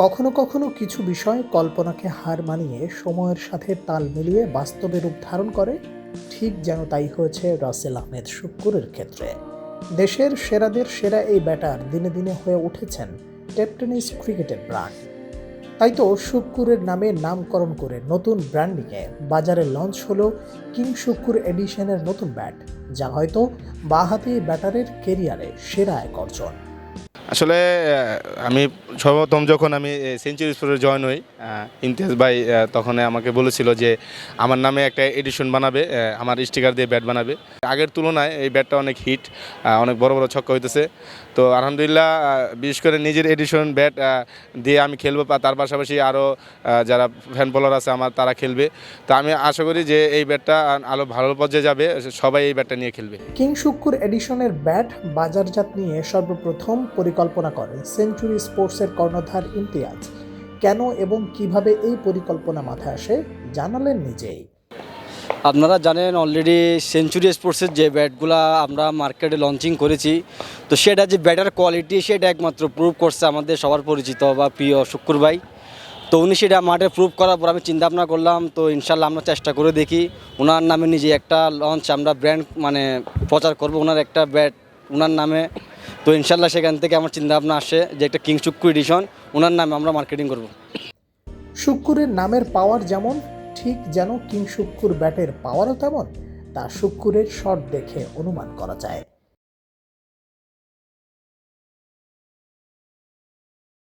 কখনো কখনো কিছু বিষয় কল্পনাকে হার মানিয়ে সময়ের সাথে তাল মিলিয়ে বাস্তবে রূপ ধারণ করে, ঠিক যেন তাই হয়েছে রাসেল আহমেদ শুক্কুরের ক্ষেত্রে। দেশের সেরাদের সেরা এই ব্যাটার দিনে দিনে হয়ে উঠেছেন টেপ টেনিস ক্রিকেটের ব্র্যান্ড। তাই তো শুক্কুরের নামে নামকরণ করে নতুন ব্র্যান্ডিংয়ে বাজারে লঞ্চ হলো কিং শুক্কুর এডিশনের নতুন ব্যাট, যা হয়তো বাঁহাতি ব্যাটারের কেরিয়ারে সেরা এক অর্জন। আসলে আমি সর্বপ্রথম যখন আমি সেঞ্চুরি স্পোর্টে জয়েন হই, ইমতিয়াজ ভাই তখন আমাকে বলেছিল যে আমার নামে একটা এডিশন বানাবে, আমার স্টিকার দিয়ে ব্যাট বানাবে। আগের তুলনায় এই ব্যাটটা অনেক হিট, অনেক বড় বড় ছক্কা হইতেছে। তো আলহামদুলিল্লাহ, বিশেষ করে নিজের এডিশন ব্যাট দিয়ে আমি খেলবো, তার পাশাপাশি আরও যারা ফ্যান বলার আছে আমার, তারা খেলবে। তো আমি আশা করি যে এই ব্যাটটা আরও ভালো পর্যায়ে যাবে, সবাই এই ব্যাটটা নিয়ে খেলবে। কিং শুক্কুর এডিশনের ব্যাট বাজারজাত নিয়ে সর্বপ্রথম পরিকল্পনা করে সেঞ্চুরি স্পোর্টসের কর্ণধার ইমতিয়াজ। কেন এবং কিভাবে এই পরিকল্পনা মাথায় আসে জানালেন নিজেই। আপনারা জানেন অলরেডি সেঞ্চুরি স্পোর্টসের যে ব্যাটগুলা আমরা মার্কেটে লঞ্চিং করেছি, তো সেটা যে ব্যাটার কোয়ালিটি সেটা একমাত্র প্রুভ করছে আমাদের সবার পরিচিত বা প্রিয় শুক্কুর ভাই। তো উনি সেটা মাঠে প্রুভ করার পর আমি চিন্তা ভাবনা করলাম, তো ইনশাল্লাহ আমরা চেষ্টা করে দেখি ওনার নামে নিজে একটা লঞ্চ আমরা ব্র্যান্ড প্রচার করব, ওনার একটা ব্যাট ওনার নামে। তো ইনশাল্লাহ সেখান থেকে আমার চিন্তা ভাবনা আসে যে একটা কিং শুক্কুর এডিশন ওনার নামে আমরা মার্কেটিং করব। শুক্কুরের নামের পাওয়ার যেমন, ঠিক যেন কিং শুক্কুর ব্যাটের পাওয়ারও তেমন, তা শুক্কুরের শট দেখে অনুমান করা যায়।